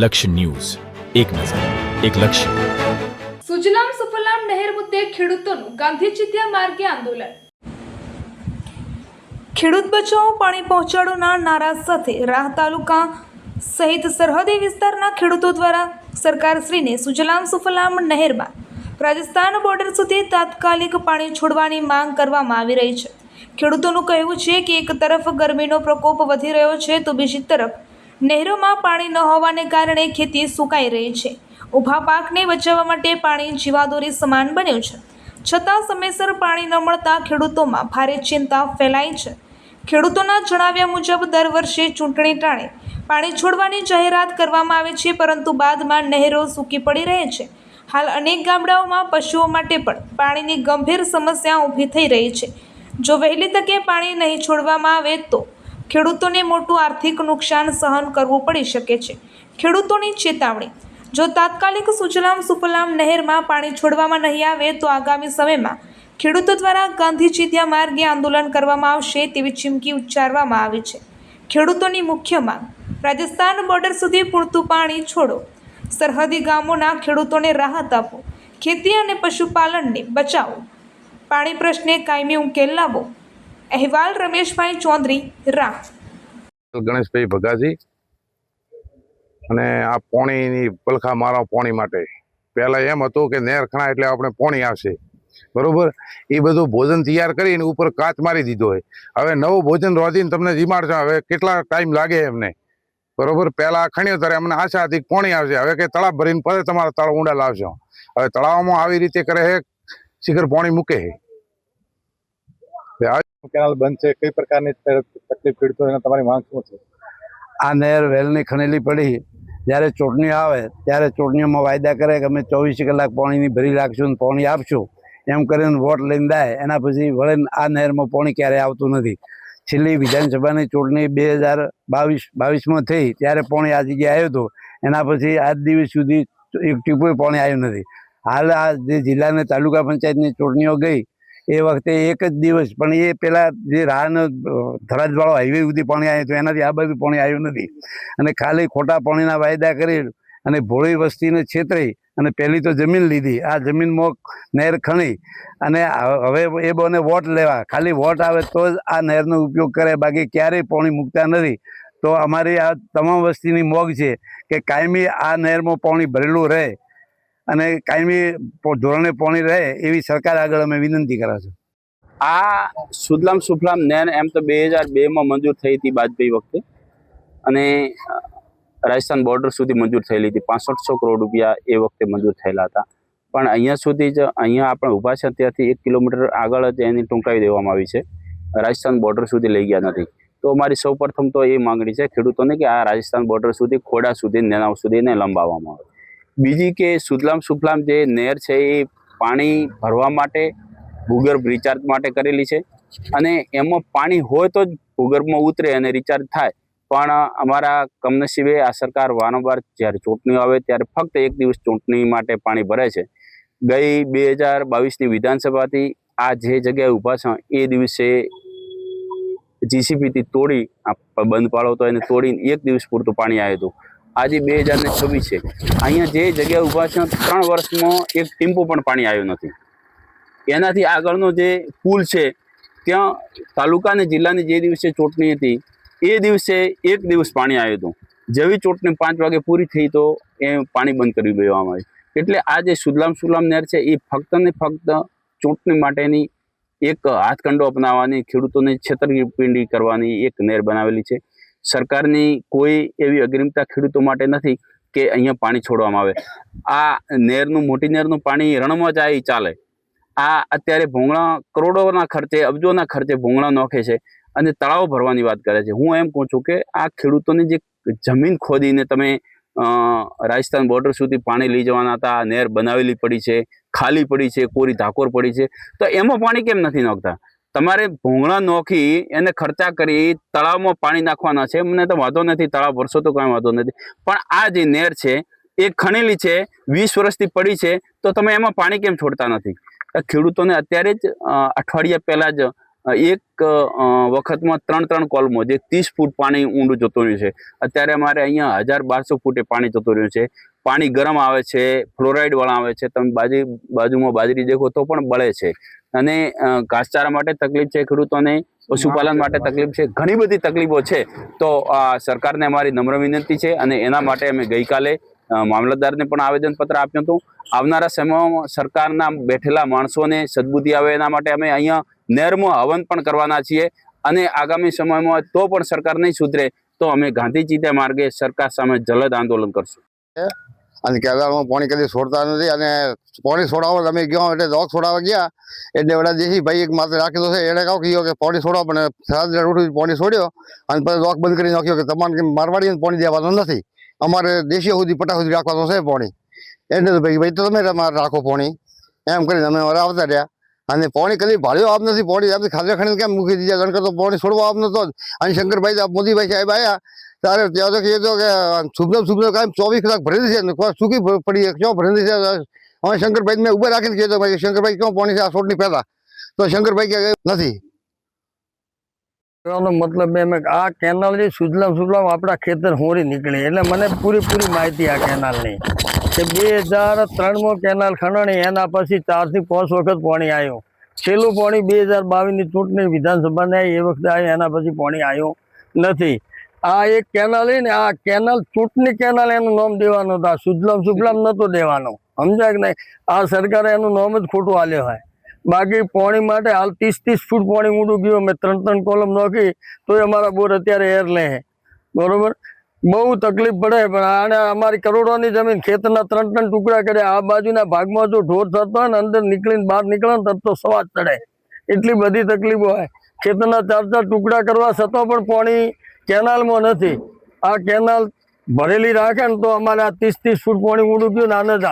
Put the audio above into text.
લક્ષ્ય ન્યૂઝ, એક નજર, એક લક્ષ્ય. સુજલામ સુફલામ નહેર મુદ્દે ખેડૂતોનું ગાંધી ચિંધ્યા માર્ગે આંદોલન. ખેડૂત બચાવો પાણી પહોંચાડોના નારા સાથે રાહ તાલુકા સહિત સરહદી વિસ્તારના ખેડૂતો દ્વારા સરકારશ્રીને સુજલામ સુફલામ નહેરમાં રાજસ્થાન બોર્ડર સુધી તાત્કાલિક પાણી છોડવાની માંગ કરવામાં આવી રહી છે. ખેડૂતોનું કહેવું છે કે એક તરફ ગરમીનો પ્રકોપ વધી રહ્યો છે તો બીજી તરફ નહેરોમાં પાણી ન હોવાને કારણે ખેતી સુકાઈ રહી છે. ઊભા પાકને બચાવવા માટે પાણી જીવાદોરી સમાન બન્યું છે, છતાં સમયસર પાણી ન મળતા ખેડૂતોમાં ભારે ચિંતા ફેલાઈ છે. ખેડૂતોના જણાવ્યા મુજબ દર વર્ષે ચૂંટણી ટાણે પાણી છોડવાની જાહેરાત કરવામાં આવે છે, પરંતુ બાદમાં નહેરો સૂકી પડી રહે છે. હાલ અનેક ગામડાઓમાં પશુઓ માટે પણ પાણીની ગંભીર સમસ્યા ઊભી થઈ રહી છે. જો વહેલી તકે પાણી નહીં છોડવામાં આવે તો ખેડૂતોને મોટું આર્થિક નુકસાન સહન કરવું પડી શકે છે. ખેડૂતોની ચેતવણી: જો તાત્કાલિક સુજલામ સુફલામ નહેરમાં પાણી છોડવામાં નહીં આવે તો આગામી સમયમાં ખેડૂતો દ્વારા ગાંધી ચિંધ્યા માર્ગે આંદોલન કરવામાં આવશે તેવી ચીમકી ઉચ્ચારવામાં આવી છે. ખેડૂતોની મુખ્ય માંગ: રાજસ્થાન બોર્ડર સુધી પૂરતું પાણી છોડો, સરહદી ગામોના ખેડૂતોને રાહત આપો, ખેતી અને પશુપાલનને બચાવો, પાણી પ્રશ્ને કાયમી ઉકેલ લાવો. અહેવાલ રમેશભાઈ ચૌધરી, રાહ. ગણેશભાઈ ભગાજી. અને આ પોણીની પલખા મારવા પોણી માટે પહેલાં એમ હતું કે નહેર ખણા એટલે આપણે પોણી આવશે, બરોબર. એ બધું ભોજન તૈયાર કરીને ઉપર કાચ મારી દીધો હોય. હવે નવું ભોજન રોજીને તમને જીમાડશે. હવે કેટલા ટાઈમ લાગે એમને, બરોબર. પહેલાં ખણ્યો ત્યારે અમને આશા હતી પોણી આવશે. હવે કે તળાવ ભરીને પછી તમારા તળાવ ઊંડા લાવશો. હવે તળાવમાં આવી રીતે કરે છે, શિખર પોણી મૂકે છે. કેનાલ બંધ છે, કઈ પ્રકારની તકલીફ ખેડૂતોને, તમારી માંગ શું છે? આ નહેર વેલની ખણેલી પડી, જ્યારે ચૂંટણી આવે ત્યારે ચૂંટણીઓમાં વાયદા કરે કે અમે 24 કલાક પાણીની ભરી રાખશું ને પાણી આપશું, એમ કરીને વોટ લઈને જાય. એના પછી વળે આ નહેરમાં પાણી ક્યારેય આવતું નથી. છેલ્લી વિધાનસભાની ચૂંટણી 2022માં થઈ ત્યારે પાણી આ જગ્યાએ આવ્યું હતું. એના પછી આજ દિવસ સુધી એક ટીપું પાણી આવ્યું નથી. હાલ આ જે જિલ્લાની તાલુકા પંચાયતની ચૂંટણીઓ ગઈ એ વખતે એક જ દિવસ, પણ એ પેલા જે રાહનો થરાદવાળો હાઈવે સુધી પાણી આવ્યું હતું, એનાથી આ બાજુ પાણી આવ્યું નથી. અને ખાલી ખોટા પાણીના વાયદા કરી અને ભોળી વસ્તીને છેતરી અને પહેલી તો જમીન લીધી. આ જમીનમાં નહેર ખણી અને હવે એ બોને વોટ લેવા, ખાલી વોટ આવે તો જ આ નહેરનો ઉપયોગ કરે, બાકી ક્યારેય પાણી મૂકતા નથી. તો અમારી આ તમામ વસ્તીની મોગ છે કે કાયમી આ નહેરમાં પાણી ભરેલું રહે અને કાયમી ધોરણે પાણી રહે એવી સરકાર આગળ અમે વિનંતી કરે છે. આ સુજલામ સુફલામ નહેર એમ તો 2002માં મંજૂર થઈ હતી વાજપેયી વખતે, અને રાજસ્થાન બોર્ડર સુધી મંજૂર થયેલી હતી. 6500 કરોડ રૂપિયા એ વખતે મંજૂર થયેલા હતા. પણ અહીંયા સુધી જ, અહીંયા આપણે ઊભા છે ત્યાંથી 1 કિલોમીટર આગળ જ એની ટૂંકાવી દેવામાં આવી છે. રાજસ્થાન બોર્ડર સુધી લઈ ગયા નથી. તો અમારી સૌ પ્રથમ તો એ માંગણી છે ખેડૂતોને કે આ રાજસ્થાન બોર્ડર સુધી, ખોડા સુધી, નેનાવ સુધી એને લંબાવવામાં આવે. બીજી કે સુજલામ સુફલામ જે નહેર છે એ પાણી ભરવા માટે, ભૂગર્ભ રિચાર્જ માટે કરેલી છે. અને એમાં પાણી હોય તો જ ભૂગર્ભમાં ઉતરે અને રિચાર્જ થાય. પણ અમારા કમનસીબે આ સરકાર વારંવાર જ્યારે ચૂંટણીઓ આવે ત્યારે ફક્ત એક દિવસ ચૂંટણી માટે પાણી ભરે છે. ગઈ 2022ની વિધાનસભાથી આ જે જગ્યાએ ઊભા છે એ દિવસે જીસીબીથી તોડી, બંધ પાડો તો એને તોડીને એક દિવસ પૂરતું પાણી આવ્યું હતું. આજે 2026 છે. અહીંયા જે જગ્યાએ ઊભા છે 3 વર્ષમાં એક ટીમ્પો પણ પાણી આવ્યું નથી. એનાથી આગળનો જે પુલ છે ત્યાં તાલુકા અને જિલ્લાની જે દિવસે ચૂંટણી હતી એ દિવસે એક દિવસ પાણી આવ્યું હતું. જેવી ચૂંટણી 5 વાગે પૂરી થઈ તો એ પાણી બંધ કરી દેવામાં આવ્યું. એટલે આ જે સુજલામ સુફલામ નહેર છે એ ફક્ત ને ફક્ત ચૂંટણી માટેની એક હાથકંડો અપનાવવાની, ખેડૂતોને છેતરપિંડી કરવાની એક નહેર બનાવેલી છે. સરકારની કોઈ એવી અગ્રિમતા ખેડૂતો માટે નથી કે અહીંયા પાણી છોડવામાં આવે. આ નહેરનું, મોટી નહેરનું પાણી રણમાં જાય ચાલે. આ અત્યારે ભૂંગળા કરોડોના ખર્ચે, અબજોના ખર્ચે ભૂંગળા નોખે છે અને તળાવો ભરવાની વાત કરે છે. હું એમ કહું છું કે આ ખેડૂતોની જે જમીન ખોદીને તમે રાજસ્થાન બોર્ડર સુધી પાણી લઈ જવાના હતા, આ નહેર બનાવેલી પડી છે, ખાલી પડી છે, કોરી ધાકોર પડી છે, તો એમાં પાણી કેમ નથી નાખતા? તમારે ભૂંગળા નોખી એને ખર્ચા કરી તળાવમાં પાણી નાખવાના છે. મને તો વાંધો નથી, તળાવ ભરશો તો કાંઈ વાંધો નથી. પણ આ જે નહેર છે એ ખણેલી છે, 20 વર્ષથી પડી છે, તો તમે એમાં પાણી કેમ છોડતા નથી? ખેડૂતોને અત્યારે જ અઠવાડિયા પહેલાં જ એક વખતમાં 3 કોલમો જે 30 ફૂટ પાણી ઊંડું જતું રહ્યું છે. અત્યારે અમારે અહીંયા 1200 ફૂટે પાણી જતું રહ્યું છે. પાણી ગરમ આવે છે, ફ્લોરાઇડ વાળા આવે છે. તમે બાજુમાં બાજરી દેખો તો પણ બળે છે. અને ઘાસચારા માટે તકલીફ છે ખેડૂતોને, પશુપાલન માટે તકલીફ છે, ઘણી બધી તકલીફો છે. તો સરકારને અમારી નમ્ર વિનંતી છે અને એના માટે અમે ગઈકાલે મામલતદારને પણ આવેદનપત્ર આપ્યું હતું. આવનારા સમયમાં સરકારના બેઠેલા માણસોને સદબુદ્ધિ આવે એના માટે અમે અહીંયા નહેરમાં હવન પણ કરવાના છીએ. અને આગામી સમયમાં તો પણ સરકાર નહીં સુધરે તો અમે ગાંધી ચિંતા માર્ગે સરકાર સામે જલદ આંદોલન કરશું. અને કેદારમાં પાણી કદી છોડતા નથી. અને પાણી છોડાવવા અમે ગયો એટલે ડોગ છોડાવવા ગયા એટલે બધા દેશી ભાઈ એક માત્ર રાખેલો છે એને કહું કીધું કે પાણી છોડો, પણ સાંજે ઉઠી પાણી છોડ્યો અને પછી ડોગ બંધ કરી નાખ્યો કે તમારે મારવાડીને પાણી દેવાનું નથી, અમારે દેશીઓ સુધી પટા સુધી રાખવાનું છે પાણી. એટલે ભાઈ તો તમે રાખો પાણી એમ કરીને અમે આવતા રહ્યા. અને પાણી કદી ભાડ્યો આપ નથી, પાણી આપણે ખાલી ખણી કેમ મૂકી દીધા, કારણ કે તો પાણી છોડવા આપ નતો. અને શંકરભાઈ મોદીભાઈ સાહેબ આવ્યા ત્યારે ત્યાં તો કીધું કે શુભમ કાંઈ 24 કલાક ભરેલી છે, સૂકી પડી ક્યાં ભરેલી છે. હવે શંકરભાઈ મેં ઉભા રાખીને કીધું ભાઈ શંકરભાઈ ક્યાં પાણી છે આ છોડની પહેલા, તો શંકરભાઈ કે નથી. મતલબ એમ આ કેનાલ જે સુજલામ આપણા ખેતર હોરી નીકળી, એટલે મને પૂરી માહિતી આ કેનાલની કે 2003માં કેનાલ ખણાણી, એના પછી 4 થી 5 વખત પાણી આવ્યું. છેલ્લું પાણી 2022ની ચૂંટણી વિધાનસભાને આવી એ વખતે આવ્યું, એના પછી પાણી આવ્યું નથી. આ એક કેનાલ ને આ કેનાલ ચૂંટણી કેનાલ એનું નામ દેવાનું હતું, સુજલામ નતો દેવાનો, સમજાય કે નહીં. આ સરકારે એનું નામ જ ખોટું આલ્યો હોય. બાકી પાણી માટે હાલ 30 ફૂટ પાણી ઊંડું ગયું. મેં 3 કોલમ નાખી તો અમારા બોર અત્યારે એર લે છે, બરોબર. બહુ તકલીફ પડે. પણ આને અમારી કરોડોની જમીન ખેતરના 3 ટુકડા કર્યા. આ બાજુના ભાગમાં જો ઢોર થતો હોય ને અંદર નીકળીને બહાર નીકળે ને તો સવાજ ચડે, એટલી બધી તકલીફો હોય. ખેતરના 4 ટુકડા કરવા છતાં પણ પાણી કેનાલમાં નથી. આ કેનાલ ભરેલી રાખે ને તો અમારે આ 30 ફૂટ પાણી ઊંડું ગયું ને આને જ